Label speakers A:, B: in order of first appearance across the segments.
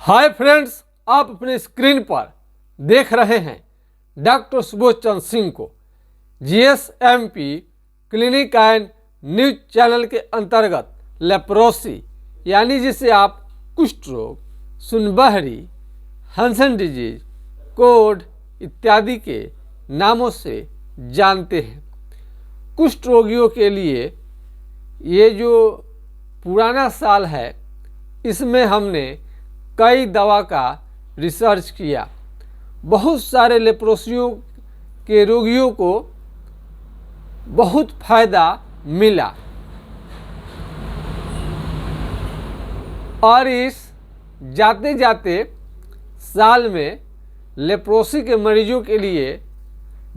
A: Hi friends, आप अपने screen पर देख रहे हैं डॉक्टर सुबोध चंद्र सिंह को जीएसएमपी क्लिनिक एंड न्यूज चैनल के अंतर्गत लेप्रोसी यानी जिसे आप कुष्ठ रोग, सुनबहरी, हंसन डिजीज, कोढ़ इत्यादि के नामों से जानते हैं। कुष्ठ रोगियों के लिए ये जो पुराना साल है इसमें हमने कई दवा का रिसर्च किया। बहुत सारे लेप्रोसियों के रोगियों को बहुत फायदा मिला और इस जाते जाते साल में लेप्रोसी के मरीजों के लिए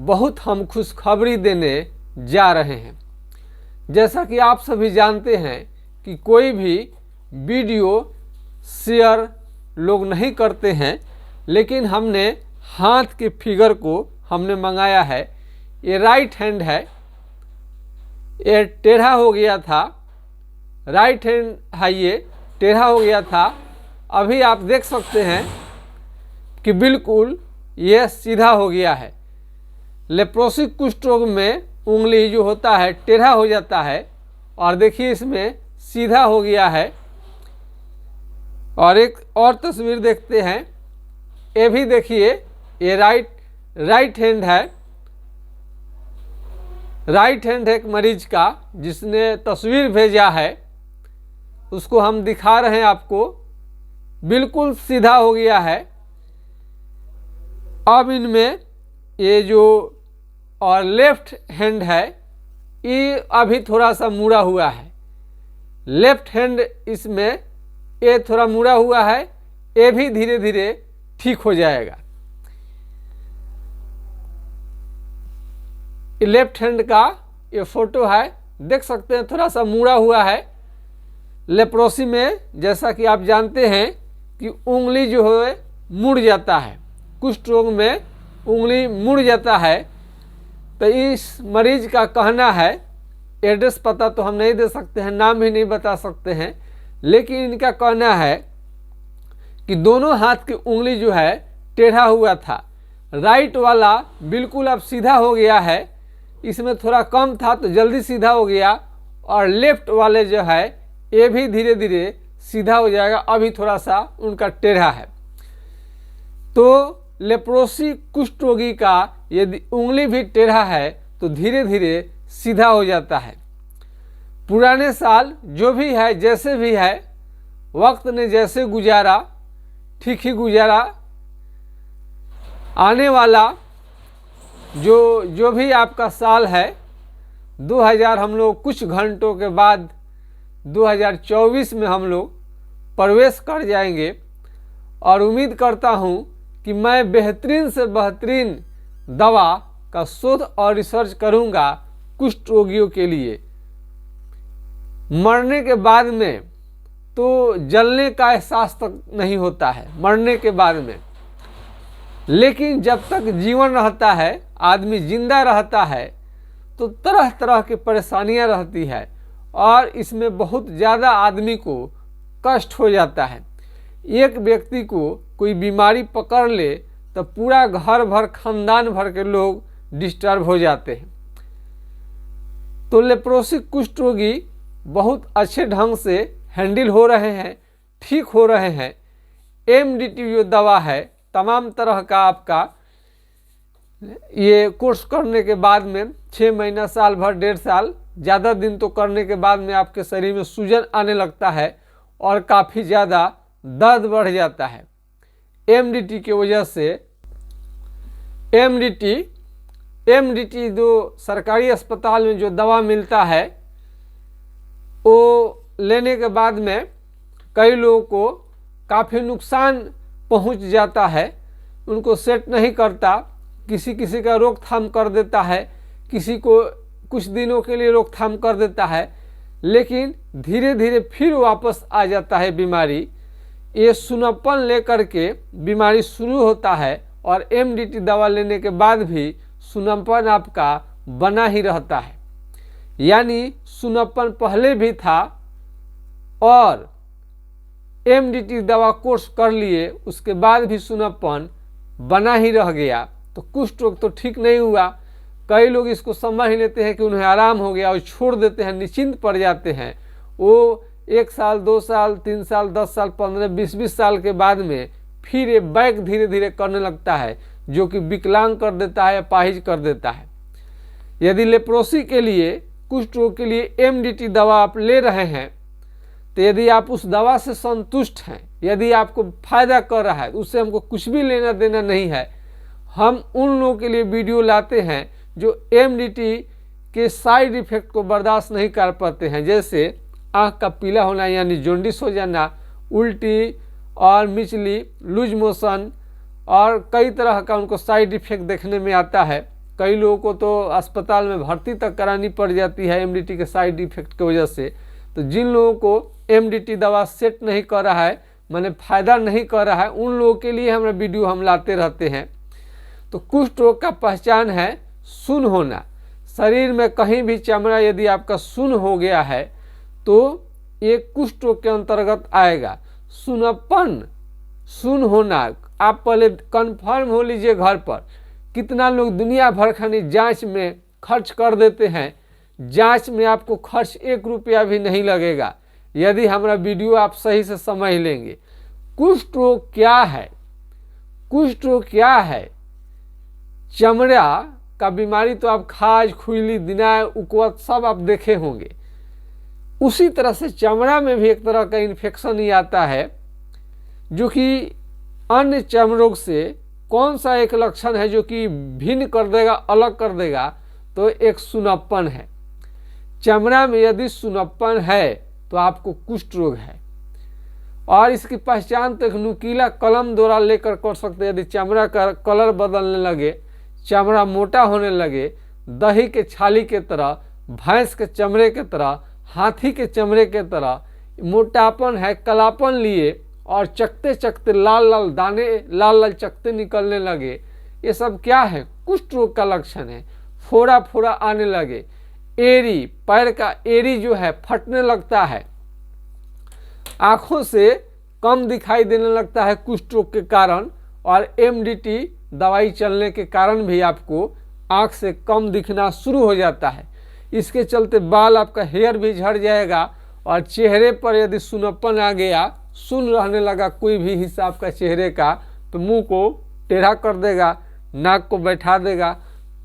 A: बहुत हम खुशखबरी देने जा रहे हैं। जैसा कि आप सभी जानते हैं कि कोई भी वीडियो शेयर लोग नहीं करते हैं, लेकिन हमने हाथ के फिगर को हमने मंगाया है। ये राइट हैंड है, ये टेढ़ा हो गया था, राइट हैंड है, ये टेढ़ा हो गया था। अभी आप देख सकते हैं कि बिल्कुल ये सीधा हो गया है। लेप्रोसी कुष्ठ रोग में उंगली जो होता है टेढ़ा हो जाता है और देखिए इसमें सीधा हो गया है। और एक और तस्वीर देखते हैं, ये भी देखिए, ये राइट हैंड है। राइट हैंड है एक मरीज का जिसने तस्वीर भेजा है, उसको हम दिखा रहे हैं आपको। बिल्कुल सीधा हो गया है। अब इनमें ये जो और लेफ्ट हैंड है ये अभी थोड़ा सा मुड़ा हुआ है। लेफ्ट हैंड इसमें ये थोड़ा मुड़ा हुआ है, ये भी धीरे धीरे ठीक हो जाएगा। लेफ्ट हैंड का ये फोटो है, देख सकते हैं थोड़ा सा मुड़ा हुआ है। लेप्रोसी में जैसा कि आप जानते हैं कि उंगली जो है मुड़ जाता है, कुष्ठ रोग में उंगली मुड़ जाता है। तो इस मरीज का कहना है, एड्रेस पता तो हम नहीं दे सकते हैं, नाम भी नहीं बता सकते हैं, लेकिन इनका कहना है कि दोनों हाथ की उंगली जो है टेढ़ा हुआ था। राइट वाला बिल्कुल अब सीधा हो गया है, इसमें थोड़ा कम था तो जल्दी सीधा हो गया। और लेफ्ट वाले जो है ये भी धीरे धीरे सीधा हो जाएगा, अभी थोड़ा सा उनका टेढ़ा है। तो लेप्रोसी कुष्ठ रोगी का यदि उंगली भी टेढ़ा है तो धीरे धीरे सीधा हो जाता है। पुराने साल जो भी है, जैसे भी है, वक्त ने जैसे गुजारा ठीक ही गुजारा। आने वाला जो भी आपका साल है 2000, हम लोग कुछ घंटों के बाद 2024 में हम लोग प्रवेश कर जाएंगे। और उम्मीद करता हूं कि मैं बेहतरीन से बेहतरीन दवा का शोध और रिसर्च करूंगा कुष्ठ रोगियों के लिए। मरने के बाद में तो जलने का एहसास तक नहीं होता है मरने के बाद में, लेकिन जब तक जीवन रहता है, आदमी जिंदा रहता है, तो तरह तरह की परेशानियां रहती है और इसमें बहुत ज़्यादा आदमी को कष्ट हो जाता है। एक व्यक्ति को कोई बीमारी पकड़ ले तो पूरा घर भर, खानदान भर के लोग डिस्टर्ब हो जाते हैं। तो लेप्रोसी कुष्ठ रोगी बहुत अच्छे ढंग से हैंडल हो रहे हैं, ठीक हो रहे हैं। एमडीटी जो दवा है, तमाम तरह का आपका ये कोर्स करने के बाद में 6 महीना, साल भर, 1.5 साल, ज़्यादा दिन तो करने के बाद में आपके शरीर में सूजन आने लगता है और काफ़ी ज़्यादा दर्द बढ़ जाता है। एमडीटी की वजह से एमडीटी जो सरकारी अस्पताल में जो दवा मिलता है वो लेने के बाद में कई लोगों को काफ़ी नुकसान पहुंच जाता है। उनको सेट नहीं करता, किसी का रोकथाम कर देता है, किसी को कुछ दिनों के लिए रोकथाम कर देता है, लेकिन धीरे धीरे फिर वापस आ जाता है बीमारी। ये सुनापन लेकर के बीमारी शुरू होता है और एमडीटी दवा लेने के बाद भी सुनापन आपका बना ही रहता है। यानी सुनापन पहले भी था और MDT दवा कोर्स कर लिए, उसके बाद भी सूनापन बना ही रह गया, तो कुष्ठ रोग तो ठीक नहीं हुआ। कई लोग इसको समझ लेते हैं कि उन्हें आराम हो गया और छोड़ देते हैं, निश्चिंत पड़ जाते हैं। वो 1 साल 2 साल 3 साल 10 साल 15 20 साल के बाद में फिर ये बैक धीरे धीरे करने लगता है, जो कि विकलांग कर देता है, अपाहिज कर देता है। यदि लेप्रोसी के लिए, कुष्ठ रोग के लिए MDT दवा आप ले रहे हैं, तो यदि आप उस दवा से संतुष्ट हैं, यदि आपको फायदा कर रहा है, उससे हमको कुछ भी लेना देना नहीं है। हम उन लोगों के लिए वीडियो लाते हैं जो MDT के साइड इफेक्ट को बर्दाश्त नहीं कर पाते हैं, जैसे आँख का पीला होना यानी जॉन्डिस हो जाना, उल्टी और मिचली, लूज मोशन और कई तरह का उनको साइड इफेक्ट देखने में आता है। कई लोगों को तो अस्पताल में भर्ती तक करानी पड़ जाती है MDT के साइड इफेक्ट की वजह से। तो जिन लोगों को MDT दवा सेट नहीं कर रहा है, माने फायदा नहीं कर रहा है, उन लोगों के लिए हमारा वीडियो हम लाते रहते हैं। तो कुष्ठ रोग का पहचान है सुन्न होना। शरीर में कहीं भी चमड़ा यदि आपका सुन्न हो गया है तो ये कुष्ठ रोग के अंतर्गत आएगा। सुन्नपन, सुन्न होना, आप पहले कंफर्म हो लीजिए घर पर। कितना लोग दुनिया भर खानी जांच में खर्च कर देते हैं, जांच में आपको खर्च 1 रुपया भी नहीं लगेगा यदि हमारा वीडियो आप सही से समझ लेंगे। कुष्ठ रोग क्या है? कुष्ठ रोग क्या है? चमड़ा का बीमारी तो आप खाज, खुजली, दिनाय, उकवत सब आप देखे होंगे। उसी तरह से चमड़ा में भी एक तरह का इन्फेक्शन ही आता है, जो कि अन्य चर्म रोग से कौन सा एक लक्षण है जो कि भिन्न कर देगा, अलग कर देगा, तो एक सुन्नपन है। चमड़ा में यदि सुन्नपन है तो आपको कुष्ठ रोग है। और इसकी पहचान तो एक नुकीला कलम द्वारा लेकर कर सकते हैं। यदि चमड़ा का कलर बदलने लगे, चमड़ा मोटा होने लगे, दही के छाली के तरह, भैंस के चमड़े के तरह, हाथी के चमड़े के तरह मोटापन है, कलापन लिए और चकते चकते लाल लाल दाने, लाल लाल चकते निकलने लगे, ये सब क्या है? कुष्ठ रोग का लक्षण है। फोड़ा फोड़ा आने लगे, एड़ी, पैर का एड़ी जो है फटने लगता है, आंखों से कम दिखाई देने लगता है कुष्ठ रोग के कारण, और MDT दवाई चलने के कारण भी आपको आंख से कम दिखना शुरू हो जाता है। इसके चलते बाल, आपका हेयर भी झड़ जाएगा, और चेहरे पर यदि सुन्नपन आ गया, सुन्न रहने लगा कोई भी हिस्सा आपका चेहरे का, तो मुंह को टेढ़ा कर देगा, नाक को बैठा देगा,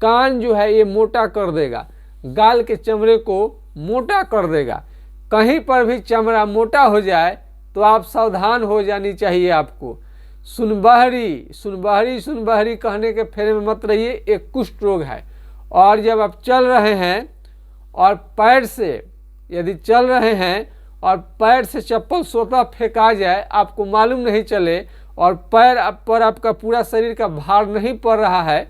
A: कान जो है ये मोटा कर देगा, गाल के चमड़े को मोटा कर देगा। कहीं पर भी चमड़ा मोटा हो जाए तो आप सावधान हो जानी चाहिए आपको। सुनबहरी सुनबहरी सुनबहरी कहने के फेरे में मत रहिए, एक कुष्ठ रोग है। और जब आप चल रहे हैं और पैर से यदि चल रहे हैं और पैर से चप्पल स्वतः फेंका जाए, आपको मालूम नहीं चले, और पैर पर आपका पूरा शरीर का भार नहीं पड़ रहा है,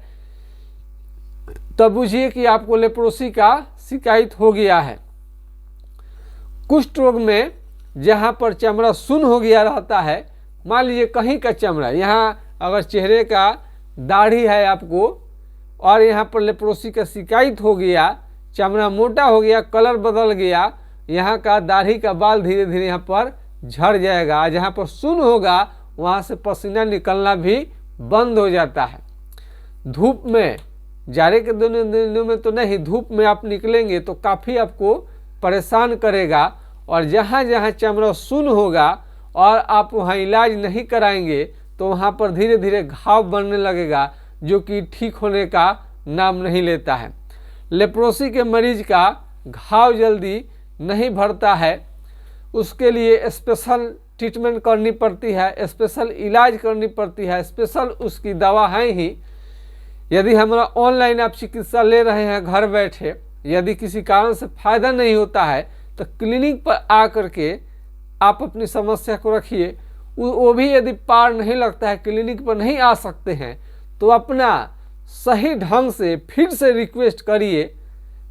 A: तब बुझिए कि आपको लेप्रोसी का शिकायत हो गया है। कुष्ठ रोग में जहाँ पर चमड़ा सुन्न हो गया रहता है, मान लीजिए कहीं का चमड़ा, यहाँ अगर चेहरे का दाढ़ी है आपको और यहाँ पर लेप्रोसी का शिकायत हो गया, चमड़ा मोटा हो गया, कलर बदल गया, यहाँ का दाढ़ी का बाल धीरे धीरे यहाँ पर झड़ जाएगा। जहाँ पर सुन्न होगा वहाँ से पसीना निकलना भी बंद हो जाता है। धूप में, जाड़े के दिनों में तो नहीं, धूप में आप निकलेंगे तो काफ़ी आपको परेशान करेगा। और जहाँ जहाँ चमड़ा सुन्न होगा और आप वहाँ इलाज नहीं कराएंगे तो वहाँ पर धीरे धीरे घाव बनने लगेगा, जो कि ठीक होने का नाम नहीं लेता है। लेप्रोसी के मरीज का घाव जल्दी नहीं भरता है, उसके लिए स्पेशल ट्रीटमेंट करनी पड़ती है, स्पेशल इलाज करनी पड़ती है, स्पेशल उसकी दवा है ही। यदि हमारा ऑनलाइन आप चिकित्सा ले रहे हैं घर बैठे, यदि किसी कारण से फायदा नहीं होता है तो क्लिनिक पर आकर के आप अपनी समस्या को रखिए। वो भी यदि पार नहीं लगता है, क्लिनिक पर नहीं आ सकते हैं, तो अपना सही ढंग से फिर से रिक्वेस्ट करिए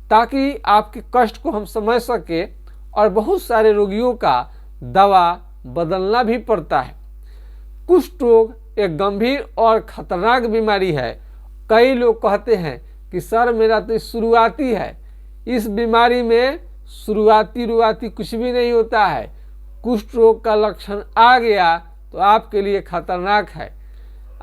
A: ताकि आपके कष्ट को हम समझ सके। और बहुत सारे रोगियों का दवा बदलना भी पड़ता है। कुष्ठ रोग एक गंभीर और खतरनाक बीमारी है। कई लोग कहते हैं कि सर मेरा तो शुरुआती है। इस बीमारी में शुरुआती कुछ भी नहीं होता है। कुष्ठ रोग का लक्षण आ गया तो आपके लिए खतरनाक है।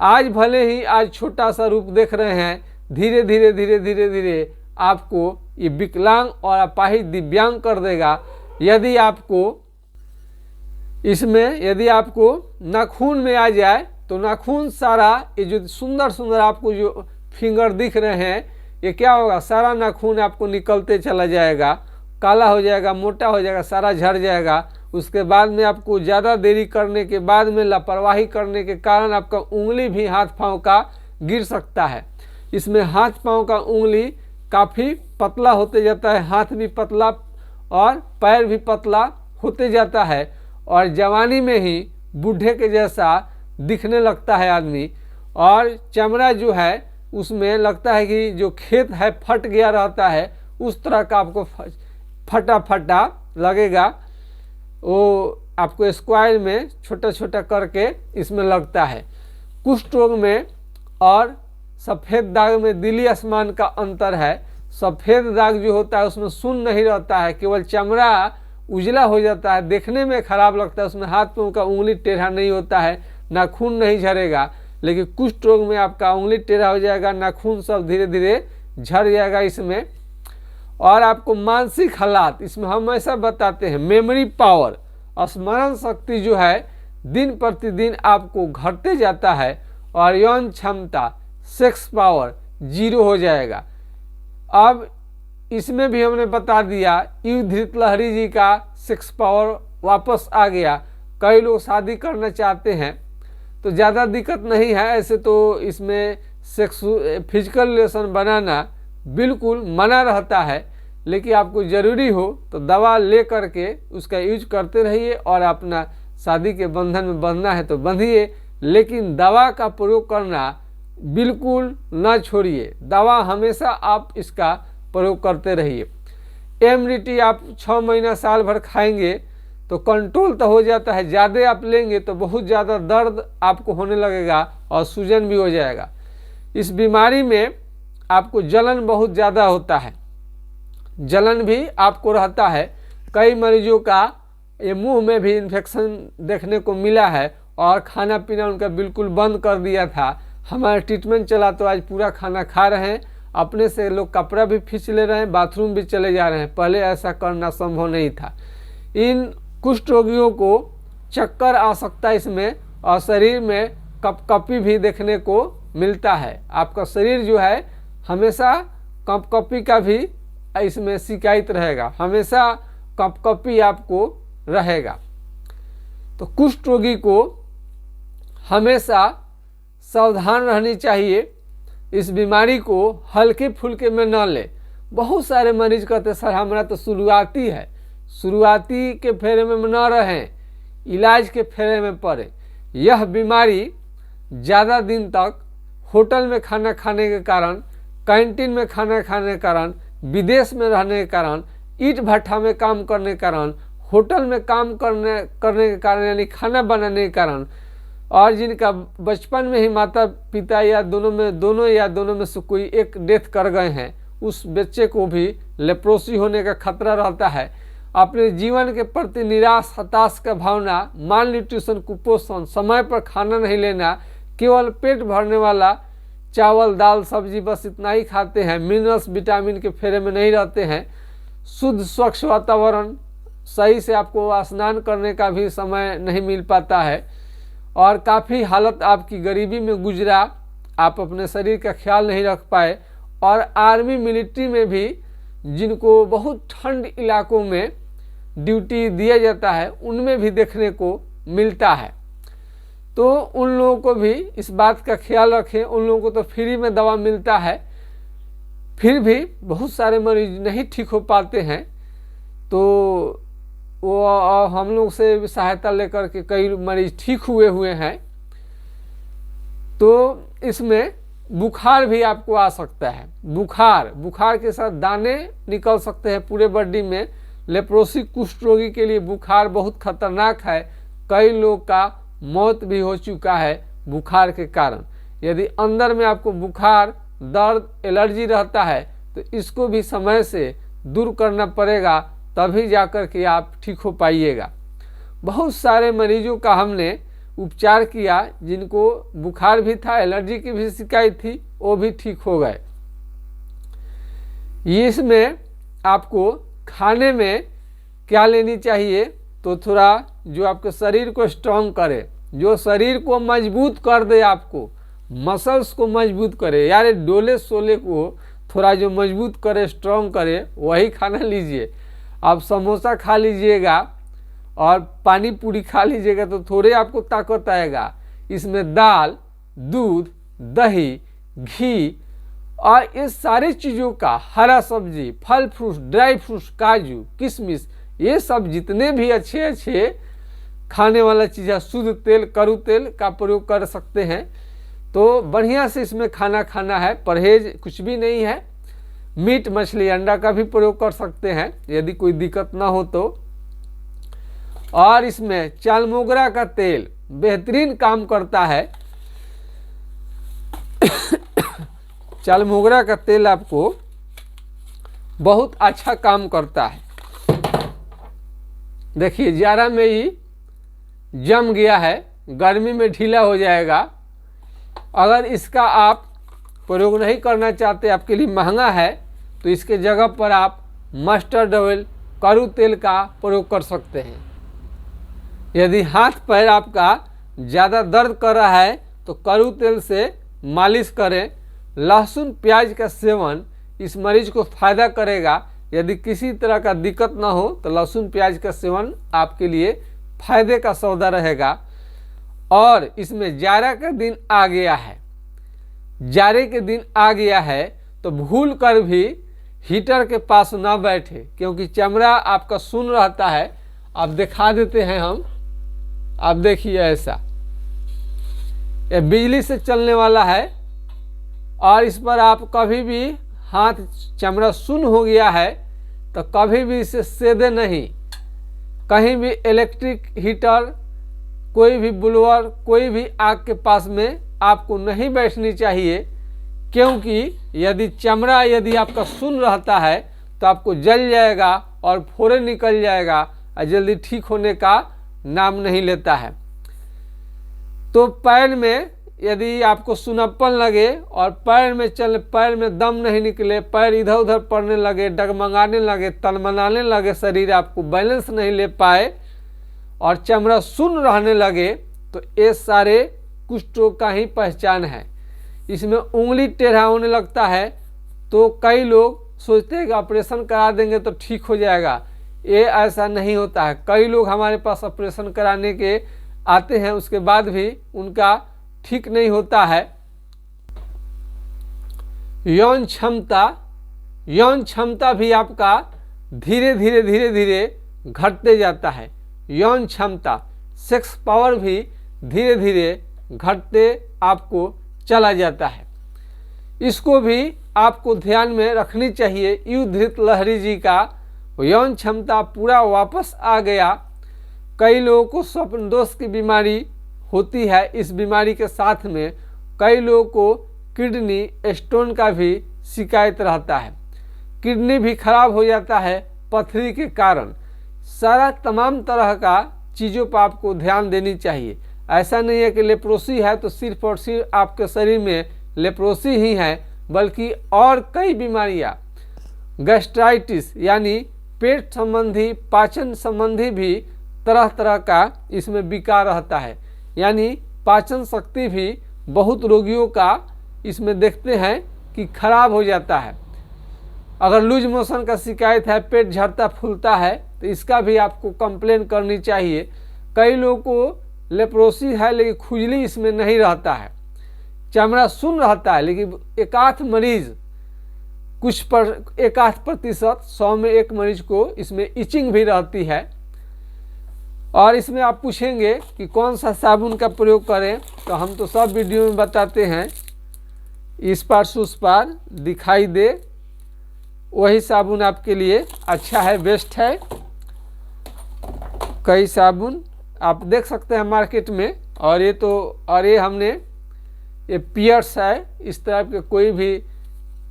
A: आज भले ही आज छोटा सा रूप देख रहे हैं, धीरे धीरे धीरे धीरे धीरे आपको ये विकलांग और अपाहिज दिव्यांग कर देगा। यदि आपको नाखून में आ जाए तो नाखून सारा, ये जो सुंदर सुंदर आपको जो फिंगर दिख रहे हैं, ये क्या होगा, सारा नाखून आपको निकलते चला जाएगा, काला हो जाएगा, मोटा हो जाएगा, सारा झड़ जाएगा। उसके बाद में आपको ज़्यादा देरी करने के बाद में, लापरवाही करने के कारण आपका उंगली भी हाथ पांव का गिर सकता है। इसमें हाथ पांव का उंगली काफ़ी पतला होते जाता है, हाथ भी पतला और पैर भी पतला होते जाता है, और जवानी में ही बूढ़े के जैसा दिखने लगता है आदमी। और चमड़ा जो है उसमें लगता है कि जो खेत है फट गया रहता है, उस तरह का आपको फटा फटा लगेगा। वो आपको स्क्वायर में छोटा छोटा करके इसमें लगता है। कुष्ठ रोग में और सफ़ेद दाग में दिली आसमान का अंतर है। सफ़ेद दाग जो होता है उसमें सुन्न नहीं रहता है, केवल चमड़ा उजला हो जाता है, देखने में खराब लगता है, उसमें हाथ पांव का उंगली टेढ़ा नहीं होता है, नाखून नहीं झड़ेगा। लेकिन कुष्ठ रोग में आपका उंगली टेढ़ा हो जाएगा, नाखून सब धीरे धीरे झड़ जाएगा इसमें। और आपको मानसिक हालात इसमें हमेशा बताते हैं, मेमोरी पावर, स्मरण शक्ति जो है दिन प्रतिदिन आपको घटते जाता है, और यौन क्षमता, सेक्स पावर 0 हो जाएगा। अब इसमें भी हमने बता दिया, युद्धृत लहरी जी का सेक्स पावर वापस आ गया। कई लोग शादी करना चाहते हैं तो ज़्यादा दिक्कत नहीं है, ऐसे तो इसमें फिजिकल रिलेशन बनाना बिल्कुल मना रहता है, लेकिन आपको ज़रूरी हो तो दवा ले करके उसका यूज करते रहिए, और अपना शादी के बंधन में बंधना है तो बंधिए, लेकिन दवा का प्रयोग करना बिल्कुल ना छोड़िए। दवा हमेशा आप इसका प्रयोग करते रहिए। एमडीटी आप 6 महीना साल भर खाएंगे तो कंट्रोल तो हो जाता है, ज़्यादा आप लेंगे तो बहुत ज़्यादा दर्द आपको होने लगेगा और सूजन भी हो जाएगा। इस बीमारी में आपको जलन बहुत ज़्यादा होता है, जलन भी आपको रहता है। कई मरीजों का ये मुंह में भी इन्फेक्शन देखने को मिला है, और खाना पीना उनका बिल्कुल बंद कर दिया था। हमारा ट्रीटमेंट चला तो आज पूरा खाना खा रहे हैं, अपने से लोग कपड़ा भी खींच ले रहे हैं, बाथरूम भी चले जा रहे हैं। पहले ऐसा करना संभव नहीं था। इन कुष्ठ रोगियों को चक्कर आ सकता है इसमें, और शरीर में कपकपी भी देखने को मिलता है। आपका शरीर जो है हमेशा कपकपी का भी इसमें शिकायत रहेगा, हमेशा कपकपी आपको रहेगा। तो कुष्ठ रोगी को हमेशा सावधान रहनी चाहिए, इस बीमारी को हल्के फुल्के में न ले। बहुत सारे मरीज कहते सर हमारा तो शुरुआती है, शुरुआती के फेरे में न रहें, इलाज के फेरे में पड़े। यह बीमारी ज़्यादा दिन तक होटल में खाना खाने के कारण, कैंटीन में खाना खाने के कारण, विदेश में रहने के कारण, ईंट भट्ठा में काम करने के कारण, होटल में काम करने के कारण, यानी खाना बनाने के कारण, और जिनका बचपन में ही माता पिता या दोनों में से कोई एक डेथ कर गए हैं, उस बच्चे को भी लेप्रोसी होने का खतरा रहता है। अपने जीवन के प्रति निराश, हताश का भावना, माल न्यूट्रिशन, कुपोषण, समय पर खाना नहीं लेना, केवल पेट भरने वाला चावल दाल सब्जी बस इतना ही खाते हैं, मिनरल्स विटामिन के फेरे में नहीं रहते हैं। शुद्ध स्वच्छ वातावरण, सही से आपको स्नान करने का भी समय नहीं मिल पाता है, और काफ़ी हालत आपकी गरीबी में गुजरा, आप अपने शरीर का ख्याल नहीं रख पाए। और आर्मी मिलिट्री में भी जिनको बहुत ठंड इलाकों में ड्यूटी दिया जाता है, उनमें भी देखने को मिलता है। तो उन लोगों को भी इस बात का ख्याल रखें। उन लोगों को तो फ्री में दवा मिलता है, फिर भी बहुत सारे मरीज नहीं ठीक हो पाते हैं, तो वो हम लोग से सहायता लेकर के कई मरीज ठीक हुए हैं। तो इसमें बुखार भी आपको आ सकता है, बुखार के साथ दाने निकल सकते हैं पूरे बॉडी में। लेप्रोसी कुष्ठ रोगी के लिए बुखार बहुत खतरनाक है, कई लोग का मौत भी हो चुका है बुखार के कारण। यदि अंदर में आपको बुखार, दर्द, एलर्जी रहता है तो इसको भी समय से दूर करना पड़ेगा, तभी जाकर के आप ठीक हो पाइएगा। बहुत सारे मरीजों का हमने उपचार किया, जिनको बुखार भी था, एलर्जी की भी शिकायत थी, वो भी ठीक हो गए। इसमें आपको खाने में क्या लेनी चाहिए, तो थोड़ा जो आपके शरीर को स्ट्रॉन्ग करे, जो शरीर को मजबूत कर दे, आपको मसल्स को मजबूत करे, यार डोले सोले को थोड़ा जो मजबूत करे, स्ट्रॉन्ग करे, वही खाना लीजिए। आप समोसा खा लीजिएगा और पानी पूरी खा लीजिएगा तो थोड़े आपको ताकत आएगा। इसमें दाल, दूध, दही, घी और इस सारी चीज़ों का, हरा सब्जी, फल फ्रूट, ड्राई फ्रूट्स, काजू, किशमिश, ये सब जितने भी अच्छे अच्छे खाने वाला चीज़ है, शुद्ध तेल, कड़ू तेल का प्रयोग कर सकते हैं। तो बढ़िया से इसमें खाना खाना है, परहेज कुछ भी नहीं है। मीट, मछली, अंडा का भी प्रयोग कर सकते हैं यदि कोई दिक्कत ना हो तो। और इसमें चालमोगरा का तेल बेहतरीन काम करता है। चालमोगरा का तेल आपको बहुत अच्छा काम करता है। देखिए जाड़ा में ही जम गया है, गर्मी में ढीला हो जाएगा। अगर इसका आप प्रयोग नहीं करना चाहते, आपके लिए महंगा है, तो इसके जगह पर आप मस्टर्ड ऑयल, कड़ू तेल का प्रयोग कर सकते हैं। यदि हाथ पैर आपका ज़्यादा दर्द कर रहा है तो कड़ू तेल से मालिश करें। लहसुन प्याज का सेवन इस मरीज को फ़ायदा करेगा। यदि किसी तरह का दिक्कत ना हो तो लहसुन प्याज का सेवन आपके लिए फायदे का सौदा रहेगा। और इसमें जाड़ा का दिन आ गया है, जाड़े के दिन आ गया है, तो भूल कर भी हीटर के पास ना बैठे, क्योंकि चमड़ा आपका सुन रहता है। आप दिखा देते हैं हम, आप देखिए ऐसा, यह बिजली से चलने वाला है और इस पर आप कभी भी हाथ, चमड़ा सुन हो गया है तो कभी भी इसे सेदे नहीं। कहीं भी इलेक्ट्रिक हीटर, कोई भी ब्लोअर, कोई भी आग के पास में आपको नहीं बैठनी चाहिए, क्योंकि यदि चमड़ा यदि आपका सुन रहता है तो आपको जल जाएगा और फोड़े निकल जाएगा और जल्दी ठीक होने का नाम नहीं लेता है। तो पैर में यदि आपको सुनप्पन लगे और पैर में दम नहीं निकले, पैर इधर उधर पड़ने लगे, डगमगाने लगे, तलमलाने लगे, शरीर आपको बैलेंस नहीं ले पाए और चमड़ा सुन रहने लगे, तो ये सारे कुष्ठों का ही पहचान है। इसमें उंगली टेढ़ा होने लगता है तो कई लोग सोचते हैं कि ऑपरेशन करा देंगे तो ठीक हो जाएगा। ये ऐसा नहीं होता है। कई लोग हमारे पास ऑपरेशन कराने के आते हैं, उसके बाद भी उनका ठीक नहीं होता है। यौन क्षमता भी आपका धीरे धीरे घटते जाता है। यौन क्षमता, सेक्स पावर भी धीरे धीरे घटते आपको चला जाता है। इसको भी आपको ध्यान में रखनी चाहिए। युद्धृत लहरी जी का यौन क्षमता पूरा वापस आ गया। कई लोगों को स्वप्न दोष की बीमारी होती है। इस बीमारी के साथ में कई लोगों को किडनी स्टोन का भी शिकायत रहता है। किडनी भी खराब हो जाता है पथरी के कारण। सारा तमाम तरह का चीज़ों पर आपको ध्यान देनी चाहिए। ऐसा नहीं है कि लेप्रोसी है तो सिर्फ और सिर्फ आपके शरीर में लेप्रोसी ही है, बल्कि और कई बीमारियां, गैस्ट्राइटिस यानी पेट संबंधी, पाचन संबंधी भी तरह तरह का इसमें विकार रहता है। यानी पाचन शक्ति भी बहुत रोगियों का इसमें देखते हैं कि खराब हो जाता है। अगर लूज मोशन का शिकायत है, पेट झड़ता फूलता है, तो इसका भी आपको कंप्लेन करनी चाहिए। कई लोगों को लेप्रोसी है लेकिन खुजली इसमें नहीं रहता है, चमड़ा सुन रहता है, लेकिन एकाध मरीज, एकाध प्रतिशत 100 में एक मरीज को इसमें इचिंग भी रहती है। और इसमें आप पूछेंगे कि कौन सा साबुन का प्रयोग करें, तो हम तो सब वीडियो में बताते हैं। इस पार से उस पार दिखाई दे वही साबुन आपके लिए अच्छा है, बेस्ट है। कई साबुन आप देख सकते हैं मार्केट में। और ये हमने ये पियर्स है, इस तरह के कोई भी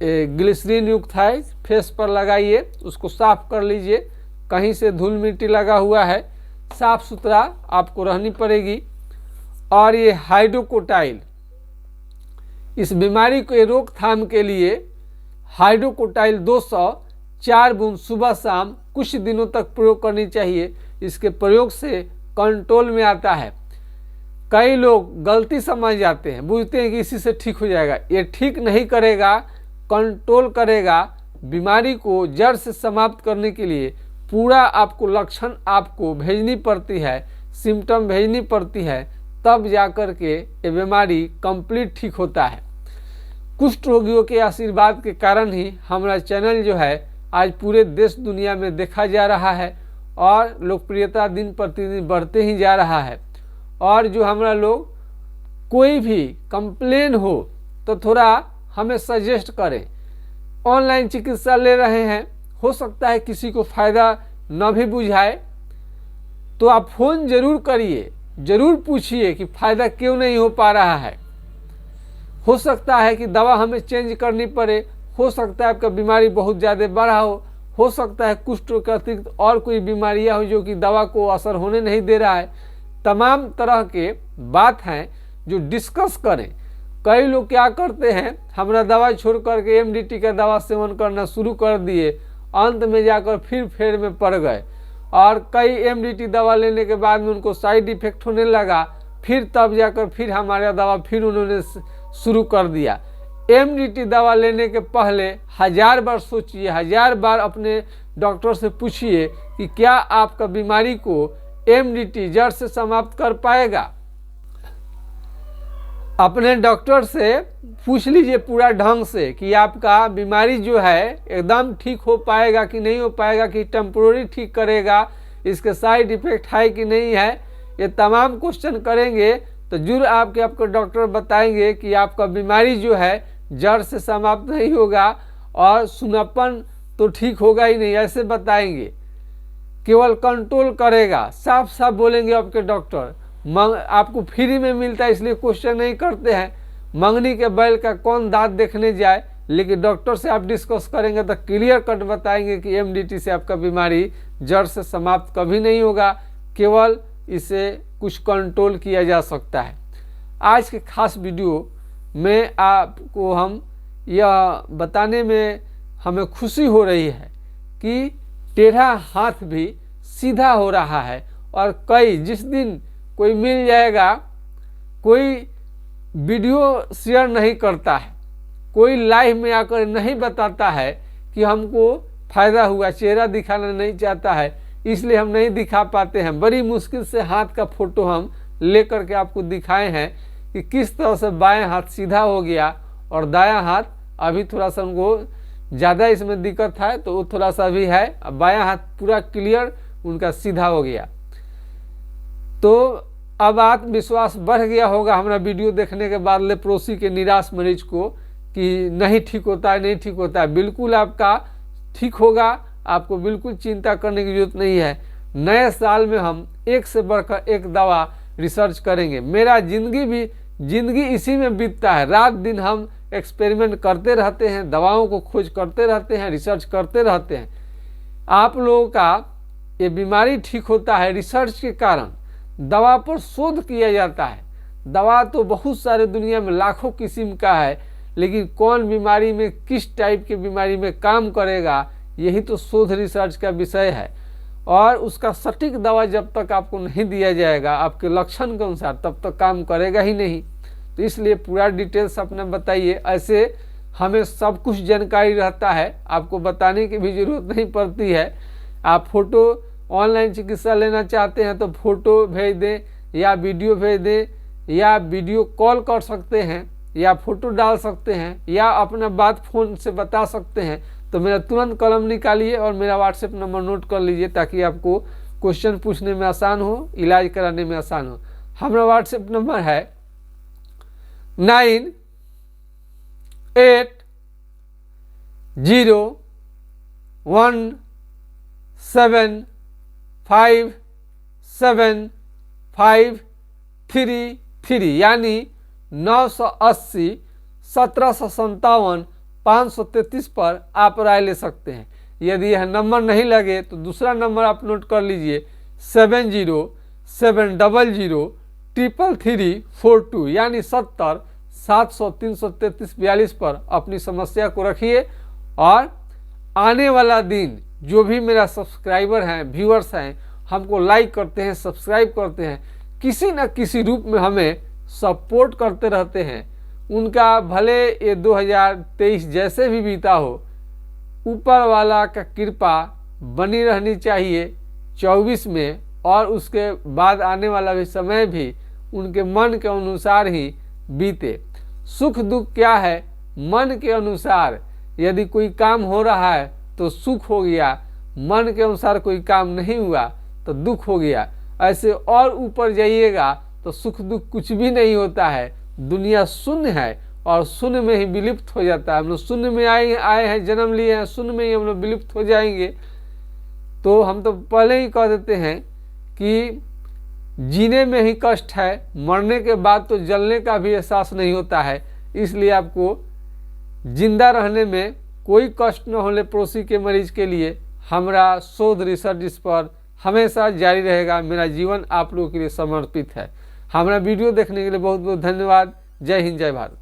A: ग्लिसरीन युक्त है, फेस पर लगाइए, उसको साफ कर लीजिए। कहीं से धूल मिट्टी लगा हुआ है साफ सुथरा आपको रहनी पड़ेगी। और ये हाइड्रोकोटाइल, इस बीमारी के रोकथाम के लिए हाइड्रोकोटाइल 200 4 बूंद सुबह शाम कुछ दिनों तक प्रयोग करनी चाहिए। इसके प्रयोग से कंट्रोल में आता है। कई लोग गलती समझ जाते हैं, बुझते हैं कि इसी से ठीक हो जाएगा। ये ठीक नहीं करेगा, कंट्रोल करेगा। बीमारी को जड़ से समाप्त करने के लिए पूरा आपको लक्षण आपको भेजनी पड़ती है, सिम्टम भेजनी पड़ती है, तब जाकर के ये बीमारी कंप्लीट ठीक होता है। कुष्ठ रोगियों के आशीर्वाद के कारण ही हमारा चैनल जो है आज पूरे देश दुनिया में देखा जा रहा है और लोकप्रियता दिन प्रतिदिन बढ़ते ही जा रहा है। और जो हमारा लोग कोई भी कंप्लेन हो तो थोड़ा हमें सजेस्ट करें। ऑनलाइन चिकित्सा ले रहे हैं, हो सकता है किसी को फ़ायदा न भी बुझाए, तो आप फ़ोन ज़रूर करिए, ज़रूर पूछिए कि फ़ायदा क्यों नहीं हो पा रहा है। हो सकता है कि दवा हमें चेंज करनी पड़े, हो सकता है आपका बीमारी बहुत ज़्यादा बढ़ा हो सकता है कुष्ठ के अतिरिक्त और कोई बीमारियां हो जो कि दवा को असर होने नहीं दे रहा है। तमाम तरह के बात हैं जो डिस्कस करें। कई लोग क्या करते हैं, हमारा दवा छोड़ करके एमडीटी का दवा सेवन करना शुरू कर दिए, अंत में जाकर फिर फेर में पड़ गए और कई एमडीटी दवा लेने के बाद में उनको साइड इफेक्ट होने लगा, फिर तब जाकर फिर हमारा दवा फिर उन्होंने शुरू कर दिया। एमडीटी दवा लेने के पहले 1000 बार सोचिए, 1000 बार अपने डॉक्टर से पूछिए कि क्या आपका बीमारी को एमडीटी जड़ से समाप्त कर पाएगा। अपने डॉक्टर से पूछ लीजिए पूरा ढंग से कि आपका बीमारी जो है एकदम ठीक हो पाएगा कि नहीं हो पाएगा, कि टेम्पोररी ठीक करेगा, इसके साइड इफेक्ट है कि नहीं है। ये तमाम क्वेश्चन करेंगे तो जरूर आपके डॉक्टर बताएंगे कि आपका बीमारी जो है जड़ से समाप्त नहीं होगा और सुनापन तो ठीक होगा ही नहीं, ऐसे बताएंगे, केवल कंट्रोल करेगा। साफ साफ बोलेंगे आपके डॉक्टर। आपको फ्री में मिलता है इसलिए क्वेश्चन नहीं करते हैं। मंगनी के बैल का कौन दांत देखने जाए, लेकिन डॉक्टर से आप डिस्कस करेंगे तो क्लियर कट बताएंगे कि एमडीटी से आपका बीमारी जड़ से समाप्त कभी नहीं होगा, केवल इसे कुछ कंट्रोल किया जा सकता है। आज के खास वीडियो में आपको हम यह बताने में हमें खुशी हो रही है कि टेढ़ा हाथ भी सीधा हो रहा है। और कई जिस दिन कोई मिल जाएगा, कोई वीडियो शेयर नहीं करता है, कोई लाइव में आकर नहीं बताता है कि हमको फ़ायदा हुआ, चेहरा दिखाना नहीं चाहता है, इसलिए हम नहीं दिखा पाते हैं। बड़ी मुश्किल से हाथ का फोटो हम लेकर के आपको दिखाए हैं कि किस तरह से बाएं हाथ सीधा हो गया और दायां हाथ अभी थोड़ा सा उनको ज़्यादा इसमें दिक्कत है तो वो थोड़ा सा भी है। अब बायां हाथ पूरा क्लियर उनका सीधा हो गया। तो अब आत्मविश्वास बढ़ गया होगा हमारा वीडियो देखने के बाद लेप्रोसी के निराश मरीज को कि नहीं ठीक होता है, नहीं ठीक होता है। बिल्कुल आपका ठीक होगा, आपको बिल्कुल चिंता करने की जरूरत नहीं है। नए साल में हम एक से बढ़कर एक दवा रिसर्च करेंगे। मेरा जिंदगी इसी में बीतता है। रात दिन हम एक्सपेरिमेंट करते रहते हैं, दवाओं को खोज करते रहते हैं, रिसर्च करते रहते हैं। आप लोगों का ये बीमारी ठीक होता है रिसर्च के कारण। दवा पर शोध किया जाता है। दवा तो बहुत सारे दुनिया में लाखों किस्म का है, लेकिन कौन बीमारी में किस टाइप की बीमारी में काम करेगा, यही तो शोध रिसर्च का विषय है। और उसका सटीक दवा जब तक आपको नहीं दिया जाएगा आपके लक्षण के अनुसार, तब तक काम करेगा ही नहीं। तो इसलिए पूरा डिटेल्स अपना बताइए। ऐसे हमें सब कुछ जानकारी रहता है, आपको बताने की भी ज़रूरत नहीं पड़ती है। आप फोटो ऑनलाइन चिकित्सा लेना चाहते हैं तो फोटो भेज दें या वीडियो भेज दें, या वीडियो कॉल कर सकते हैं, या फोटो डाल सकते हैं, या अपना बात फ़ोन से बता सकते हैं। तो मेरा तुरंत कलम निकालिए और मेरा व्हाट्सएप नंबर नोट कर लीजिए ताकि आपको क्वेश्चन पूछने में आसान हो, इलाज कराने में आसान हो। हमारा व्हाट्सएप नंबर है 9801757533 यानी 980 1757 533 पर आप राय ले सकते हैं। यदि यह नंबर नहीं लगे तो दूसरा नंबर आप नोट कर लीजिए 7070334342 यानी 70-700-333-42 पर अपनी समस्या को रखिए। और आने वाला दिन जो भी मेरा सब्सक्राइबर हैं, व्यूअर्स हैं, हमको लाइक करते हैं, सब्सक्राइब करते हैं, किसी न किसी रूप में हमें सपोर्ट करते रहते हैं, उनका भले ये 2023 जैसे भी बीता हो, ऊपर वाला का कृपा बनी रहनी चाहिए 24 में, और उसके बाद आने वाला भी समय भी उनके मन के अनुसार ही बीते। सुख दुख क्या है, मन के अनुसार यदि कोई काम हो रहा है तो सुख हो गया, मन के अनुसार कोई काम नहीं हुआ तो दुख हो गया। ऐसे और ऊपर जाइएगा तो सुख दुख कुछ भी नहीं होता है, दुनिया शून्य है और शून्य में ही विलुप्त हो जाता है। हम लोग शून्य में आए हैं, जन्म लिए हैं, शून्य में ही हम लोग विलुप्त हो जाएंगे। तो हम तो पहले ही कह देते हैं कि जीने में ही कष्ट है, मरने के बाद तो जलने का भी एहसास नहीं होता है। इसलिए आपको जिंदा रहने में कोई कष्ट न हो लेप्रोसी के मरीज के लिए। हमारा शोध रिसर्च इस पर हमेशा जारी रहेगा। मेरा जीवन आप लोगों के लिए समर्पित है। हमारा वीडियो देखने के लिए बहुत बहुत धन्यवाद। जय हिंद, जय भारत।